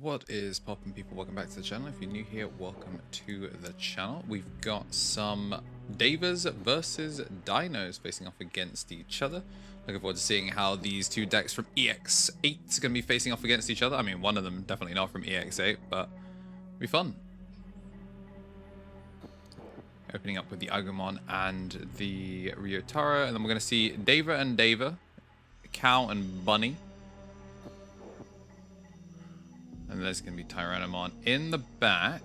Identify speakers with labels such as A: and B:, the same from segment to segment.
A: What is poppin', people? Welcome back to the channel. If you're new here, welcome to the channel. We've got some Devas versus Dinos facing off against each other. Looking forward to seeing how these two decks from EX8 are going to be facing off against each other. I mean, one of them definitely not from EX8, but it'll be fun. Opening up with the Agumon and the Ryotaro, and then we're going to see Deva and Deva, Cow and Bunny. And there's going to be Terriermon in the back.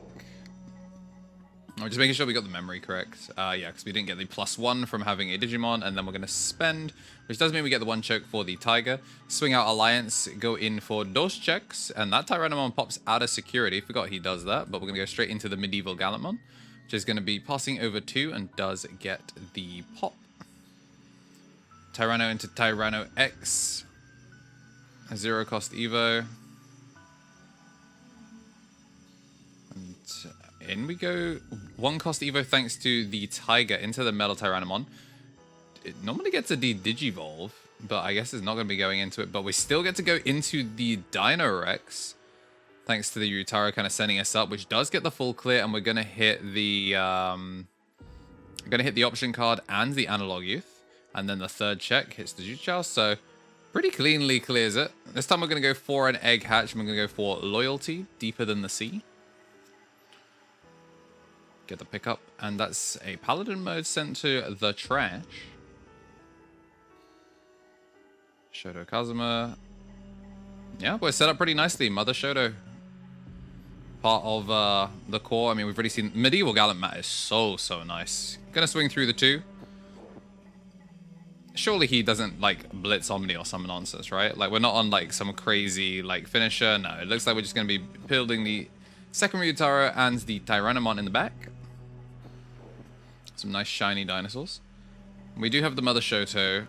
A: I'm just making sure we got the memory correct. Yeah, because we didn't get the +1 from having a Digimon. And then we're going to spend, which does mean we get the 1 choke for the Tiger. Swing out Alliance, go in for those checks. And that Terriermon pops out of security. Forgot he does that. But we're going to go straight into the Medieval Gallantmon, which is going to be passing over 2 and does get the pop. Tyranno into Tyranno X. A 0 cost Evo. In we go. 1 cost Evo thanks to the Tiger into the Metal Tyrannomon. It normally gets a Digivolve, but I guess it's not going to be going into it. But we still get to go into the Dino Rex, thanks to the Ryotaro kind of sending us up, which does get the full clear, and we're going to hit the option card and the Analog Youth, and then the third check hits the Juchao, so pretty cleanly clears it. This time we're going to go for an Egg Hatch, and we're going to go for Loyalty, Deeper Than the Sea. Get the pickup, and that's a Paladin mode sent to the trash. Shoto Kazuma. Yeah, we're set up pretty nicely. Mother Shoto. Part of the core. I mean, we've already seen Medieval Gallant Mat is so nice. Gonna swing through the 2. Surely he doesn't like Blitz Omni or some nonsense, right? Like, we're not on like some crazy like finisher. No, it looks like we're just gonna be building the second Ryotaro and the Tyrannomon in the back. Some nice shiny dinosaurs. We do have the Mother Shoto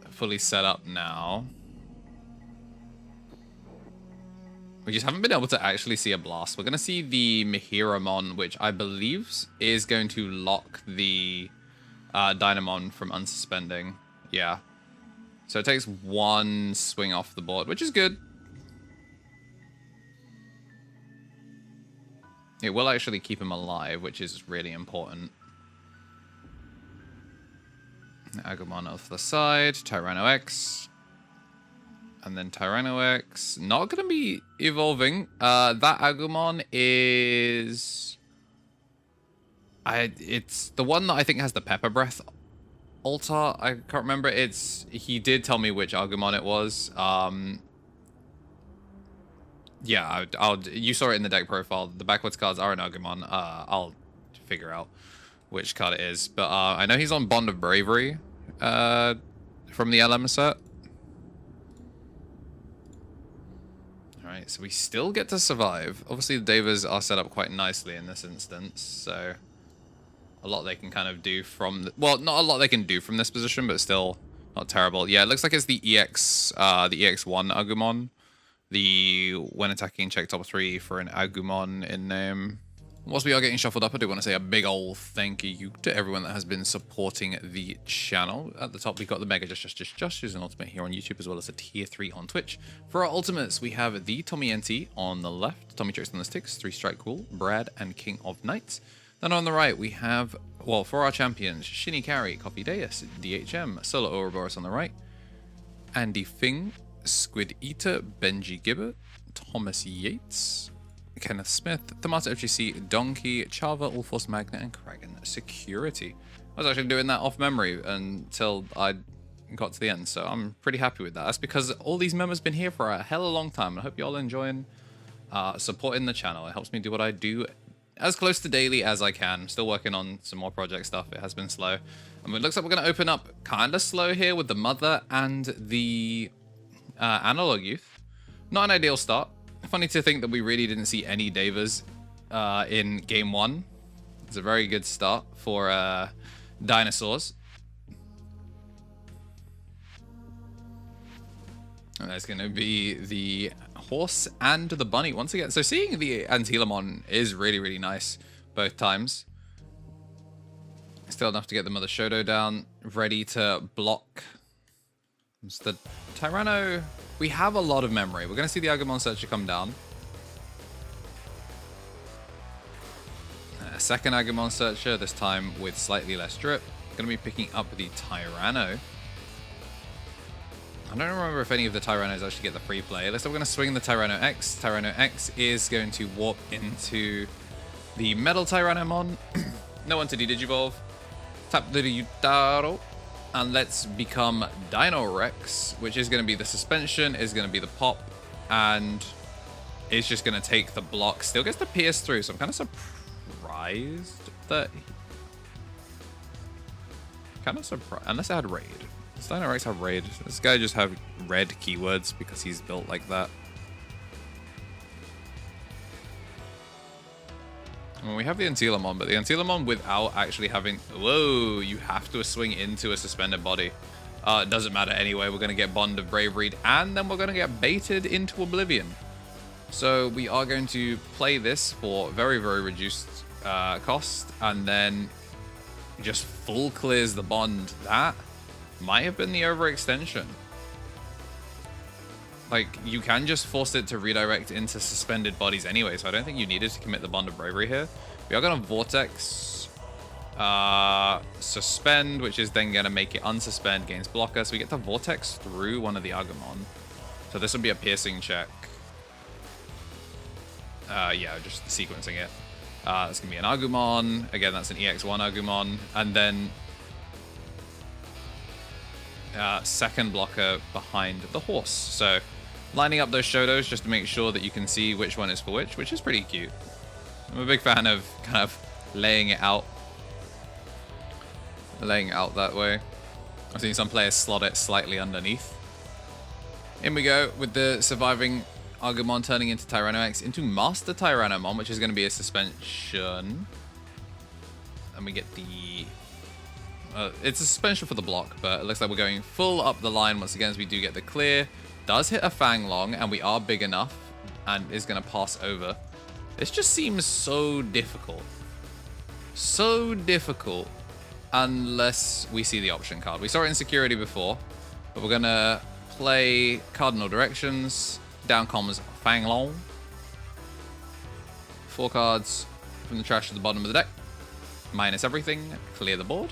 A: fully set up now. We just haven't been able to actually see a blast. We're going to see the Mihiramon, which I believe is going to lock the Dinomon from unsuspending. Yeah. So it takes 1 swing off the board, which is good. It will actually keep him alive, which is really important. Agumon off the side, Tyranno X, and then Tyranno X. Not going to be evolving. That Agumon is... It's the one that I think has the Pepper Breath altar. I can't remember. He did tell me which Agumon it was. Yeah, you saw it in the deck profile. The backwards cards are an Agumon. I'll figure out which card it is. But I know he's on Bond of Bravery from the LM set. Alright, so we still get to survive. Obviously, the Devas are set up quite nicely in this instance. So a lot they can kind of do from... well, not a lot they can do from this position, but still not terrible. Yeah, it looks like it's the EX1 Agumon. The when attacking check top 3 for an Agumon in name. Whilst we are getting shuffled up, I do want to say a big old thank you to everyone that has been supporting the channel. At the top, we've got the Mega Just, who's an ultimate here on YouTube, as well as a tier 3 on Twitch. For our ultimates, we have the Tommy NT on the left, Tommy Tricks on the Sticks, 3 Strike Cool, Brad, and King of Knights. Then on the right, we have, well, for our champions, Shinny Carry, Coffee Deus, DHM, Solo Ouroboros on the right, Andy Fing, Squid Eater, Benji Gibbert, Thomas Yates, Kenneth Smith, Tomato FGC, Donkey, Chava, Allforce Magnet, and Kragan Security. I was actually doing that off memory until I got to the end, so I'm pretty happy with that. That's because all these members have been here for a hell of a long time. I hope you all enjoying supporting the channel. It helps me do what I do as close to daily as I can. I'm still working on some more project stuff. It has been slow. And it looks like we're going to open up kind of slow here with the Mother and the Analog Youth. Not an ideal start. Funny to think that we really didn't see any Devas in game 1. It's a very good start for dinosaurs. And there's going to be the horse and the bunny once again. So seeing the KnTElixar is really nice both times. Still enough to get the Mother Shoto down, ready to block. It's the Tyranno. We have a lot of memory. We're going to see the Agumon Searcher come down. A second Agumon Searcher, this time with slightly less drip. Going to be picking up the Tyranno. I don't remember if any of the Tyrannos actually get the free play. Looks like we're going to swing the Tyranno X. Tyranno X is going to warp into the Metal Tyrannomon. No one to de-digivolve. Tap the Yutaro. And let's become Dino Rex, which is going to be the suspension, is going to be the pop, and it's just going to take the block. Still gets the pierce through, so I'm kind of surprised that... Kind of surprised. Unless it had raid. Does Dino Rex have raid? Does this guy just have red keywords because he's built like that? Well, we have the KnTElixar, but the KnTElixar without actually having... Whoa, you have to swing into a suspended body. It doesn't matter anyway. We're going to get Bond of Bravery, and then we're going to get baited into Oblivion. So we are going to play this for very, very reduced cost, and then just full clears the Bond. That might have been the overextension. Like, you can just force it to redirect into suspended bodies anyway, so I don't think you needed to commit the Bond of Bravery here. We are going to Vortex Suspend, which is then going to make it unsuspend, gains blocker, so we get to Vortex through one of the Agumon. So this would be a piercing check. Yeah, just sequencing it. It's going to be an Agumon. Again, that's an EX1 Agumon. And then second blocker behind the horse. So lining up those Shotos just to make sure that you can see which one is for which is pretty cute. I'm a big fan of kind of laying it out that way. I've seen some players slot it slightly underneath. In we go with the surviving Agumon turning into Tyranno X into Master Tyrannomon, which is going to be a suspension. And we get the... it's a suspension for the block, but it looks like we're going full up the line once again as we do get the clear. Does hit a Fang Long, and we are big enough, and is going to pass over. This just seems so difficult. So difficult, unless we see the option card. We saw it in Security before, but we're going to play Cardinal Directions. Down comes Fang Long. 4 cards from the trash to the bottom of the deck. Minus everything. Clear the board.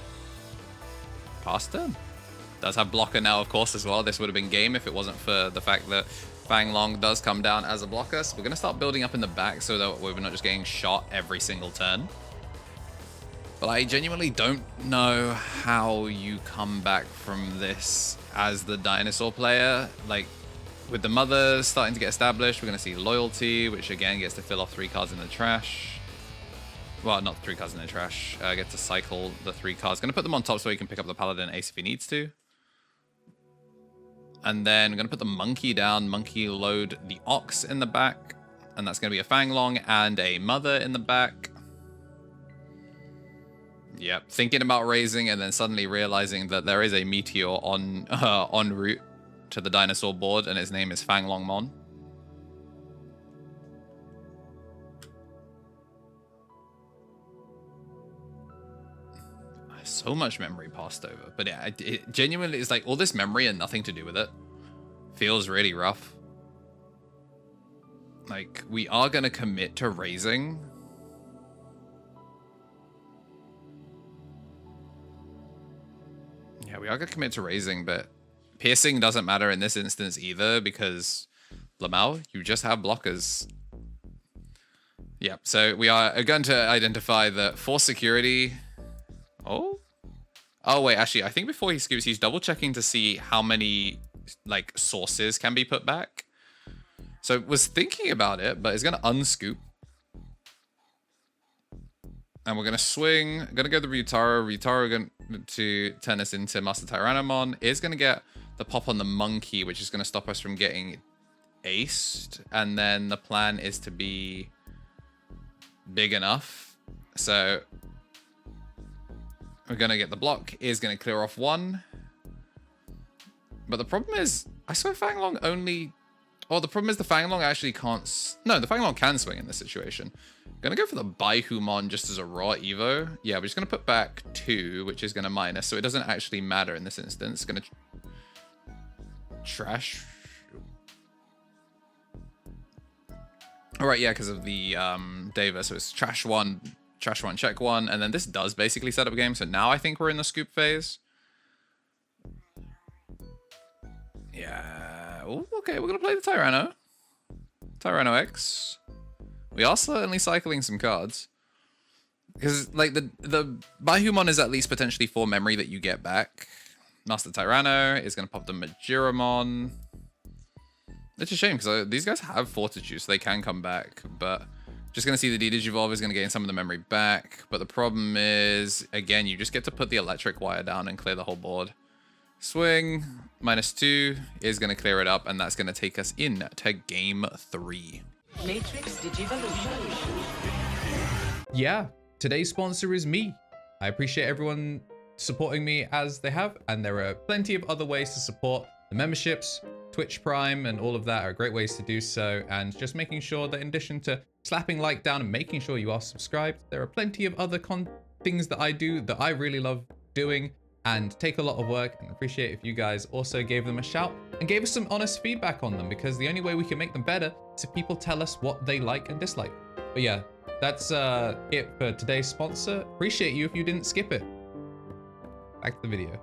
A: Pass turn. Does have blocker now, of course, as well. This would have been game if it wasn't for the fact that Fang Long does come down as a blocker. So we're going to start building up in the back so that we're not just getting shot every single turn. But I genuinely don't know how you come back from this as the Dinosaur player. Like, with the Mother starting to get established, we're going to see Loyalty, which again gets to fill off 3 cards in the trash. Well, not 3 cards in the trash. Get to cycle the 3 cards. Going to put them on top so he can pick up the Paladin Ace if he needs to. And then we're going to put the Monkey down. Monkey load the Ox in the back. And that's going to be a Fang Long and a Mother in the back. Yep, thinking about raising and then suddenly realizing that there is a Meteor on en route to the Dinosaur board, and his name is Fang Long Mon. So much memory passed over, but it genuinely is like all this memory and nothing to do with it. Feels really rough. Like, we are going to commit to raising. Yeah, we are going to commit to raising, but piercing doesn't matter in this instance either because, Lamau, you just have blockers. Yeah, so we are going to identify that for security... Oh, wait, actually, I think before he scoops, he's double-checking to see how many, like, sources can be put back. So was thinking about it, but he's going to unscoop. And we're going to swing. Going to go to Ryutaro. Ryutaro going to turn us into Master Tyrannomon. Is going to get the pop on the Monkey, which is going to stop us from getting aced. And then the plan is to be big enough. So we're going to get the block. Is going to clear off 1. But the problem is, I swear Fang Long only... Oh, the problem is the Fang Long actually can't... No, the Fang Long can swing in this situation. Gonna go for the Baihumon just as a raw Evo. Yeah, we're just gonna put back 2, which is gonna minus, so it doesn't actually matter in this instance. Gonna trash. Alright, yeah, because of the Devas, so it's trash 1, trash one, check one, and then this does basically set up a game. So now I think we're in the scoop phase. Yeah. Ooh, okay, we're gonna play the Tyranno. Tyranno X. We are certainly cycling some cards. Because, like, the Veemon is at least potentially 4 memory that you get back. Master Tyranno is going to pop the Dinomon. It's a shame, because these guys have Fortitude, so they can come back. But just going to see the Digivolve is going to gain some of the memory back. But the problem is, again, you just get to put the electric wire down and clear the whole board. Swing, -2 is going to clear it up, and that's going to take us in to game 3.
B: Matrix Digivolution.
C: Yeah, today's sponsor is me. I appreciate everyone supporting me as they have, and there are plenty of other ways to support. The memberships, Twitch Prime, and all of that are great ways to do so, and just making sure that in addition to slapping like down and making sure you are subscribed, there are plenty of other things that I do that I really love doing and take a lot of work, and appreciate if you guys also gave them a shout and gave us some honest feedback on them, because the only way we can make them better is if people tell us what they like and dislike. But yeah, that's it for today's sponsor. Appreciate you if you didn't skip it. Back to the video.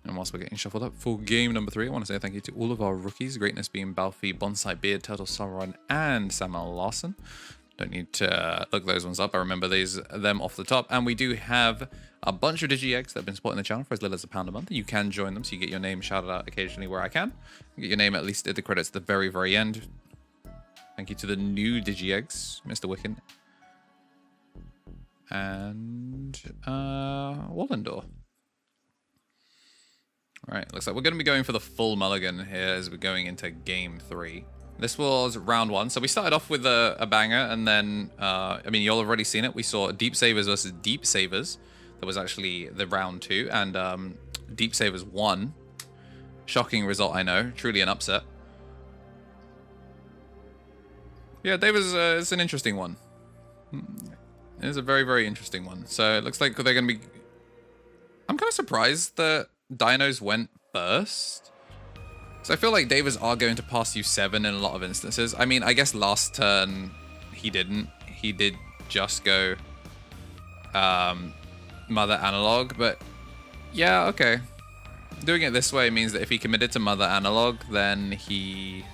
A: And whilst we're getting shuffled up for game number 3, I want to say thank you to all of our rookies. Greatness being Balfi, Bonsai Beard, Turtle Sauron, and Samuel Larson. Don't need to look those ones up. I remember them off the top. And we do have a bunch of DigiEx that have been supporting the channel for as little as £1 a month. You can join them, so you get your name shouted out occasionally where I can. You get your name at least at the credits at the very, very end. Thank you to the new DigiEx, Mr. Wicken, and Wallendor. Alright, looks like we're going to be going for the full mulligan here as we're going into game 3. This was round 1, so we started off with a banger, and then, I mean, you'll have already seen it. We saw Deep Savers versus Deep Savers. That was actually the round 2, and Deep Savers won. Shocking result, I know. Truly an upset. Yeah, Devas is an interesting one. It is a very, very interesting one. So it looks like they're going to be... I'm kind of surprised that Dinos went first. So I feel like Devas are going to pass you 7 in a lot of instances. I mean, I guess last turn he didn't. He did just go Mother Analog, but yeah, okay. Doing it this way means that if he committed to Mother Analog, then he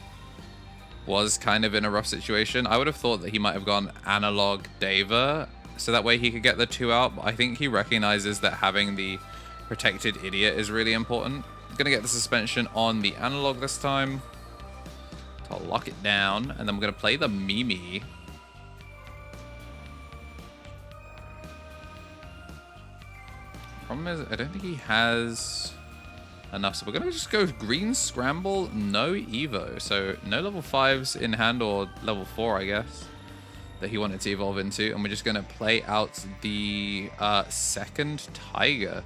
A: was kind of in a rough situation. I would have thought that he might have gone Analog Deva, so that way he could get the 2 out, but I think he recognizes that having the Protected Idiot is really important. Gonna get the suspension on the Analog this time to lock it down, and then we're gonna play the Mimi. Problem is, I don't think he has enough, so we're gonna just go green scramble, no Evo, so no level 5s in hand, or level 4 I guess, that he wanted to evolve into, and we're just gonna play out the second Tiger.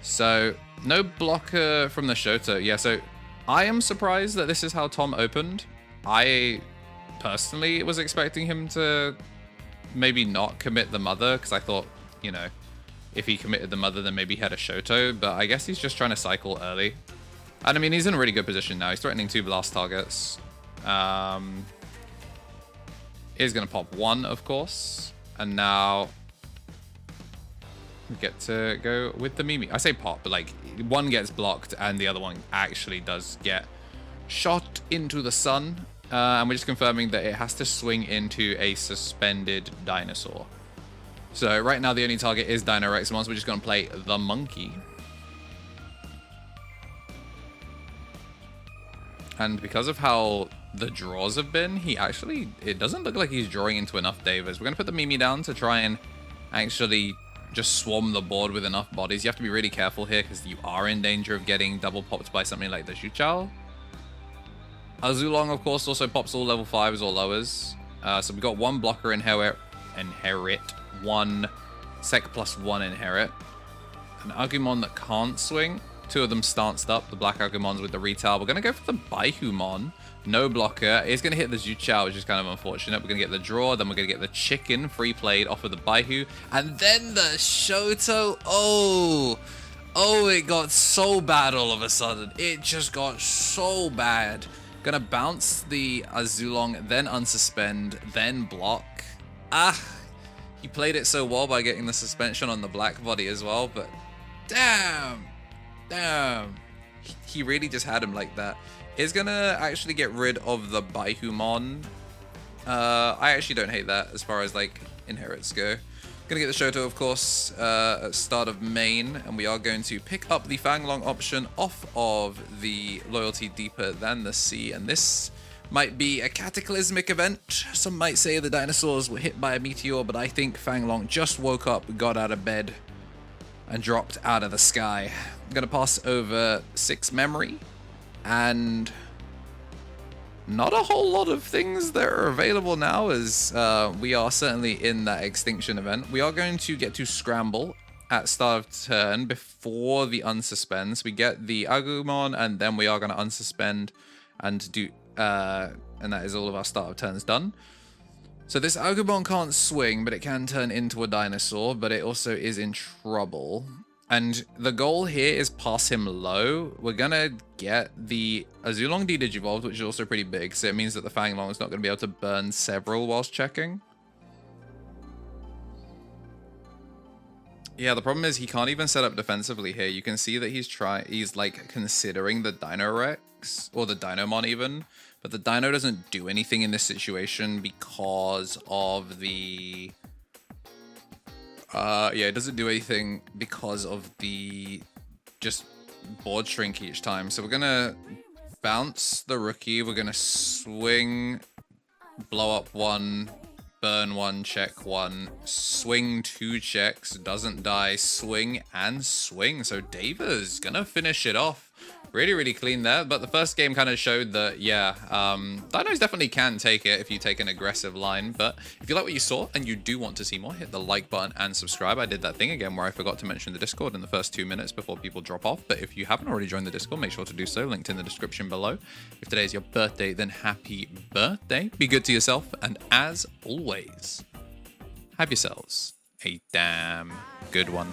A: So no blocker from the Shoto. Yeah, so I am surprised that this is how Tom opened. I personally was expecting him to maybe not commit the Mother, because I thought, you know, if he committed the Mother, then maybe he had a Shoto, but I guess he's just trying to cycle early. And I mean, he's in a really good position now. He's threatening 2 blast targets. He's going to pop 1, of course. And now we get to go with the Mimi. I say pop, but like, one gets blocked and the other one actually does get shot into the sun. And we're just confirming that it has to swing into a suspended Dinosaur. So right now the only target is Dino-Rexamon, so we're just going to play the Monkey. And because of how the draws have been, it doesn't look like he's drawing into enough Devas. We're going to put the Mimi down to try and actually just swarm the board with enough bodies. You have to be really careful here because you are in danger of getting double popped by something like the Xuchao. Azulong, of course, also pops all level 5s or lowers. So we've got 1 blocker inherit, 1 sec plus 1 inherit. An Agumon that can't swing. 2 of them stanced up, the black Agumons with the retail. We're going to go for the Baihumon. No blocker. It's going to hit the Xuchao, which is kind of unfortunate. We're going to get the draw, then we're going to get the chicken free played off of the Baihu. And then the Shoto. Oh, it got so bad all of a sudden. It just got so bad. Gonna bounce the Azulong, then unsuspend, then block. He played it so well by getting the suspension on the black body as well, but damn. He really just had him like that. Is gonna actually get rid of the Veemon. I actually don't hate that as far as like inherits go. Gonna get the Shoto, of course, at start of main, and we are going to pick up the Fanglong option off of the Loyalty Deeper Than the Sea, and this might be a cataclysmic event. Some might say the dinosaurs were hit by a meteor, but I think Fanglong just woke up, got out of bed, and dropped out of the sky. I'm gonna pass over 6 memory, and not a whole lot of things that are available now, as we are certainly in that extinction event. We are going to get to scramble at start of turn before the unsuspends. We get the Agumon, and then we are going to unsuspend and do, and that is all of our start of turns done. So this Agumon can't swing, but it can turn into a dinosaur, but it also is in trouble. And the goal here is pass him low. We're gonna get the Azulong de-digivolved, which is also pretty big, so it means that the Fanglong is not gonna be able to burn several whilst checking. Yeah, the problem is he can't even set up defensively here. You can see that he's like considering the Dino Rex, or the Dinomon even, but the Dino doesn't do anything in this situation because of the... yeah, it doesn't do anything because of the just board shrink each time. So we're gonna bounce the rookie. We're gonna swing, blow up 1, burn 1, check 1, swing 2 checks, doesn't die, swing and swing. So Devas gonna finish it off. Really, really clean there. But the first game kind of showed that, yeah, Dinos definitely can take it if you take an aggressive line. But if you like what you saw and you do want to see more, hit the like button and subscribe. I did that thing again where I forgot to mention the Discord in the first 2 minutes before people drop off. But if you haven't already joined the Discord, make sure to do so. Linked in the description below. If today is your birthday, then happy birthday. Be good to yourself. And as always, have yourselves a damn good one.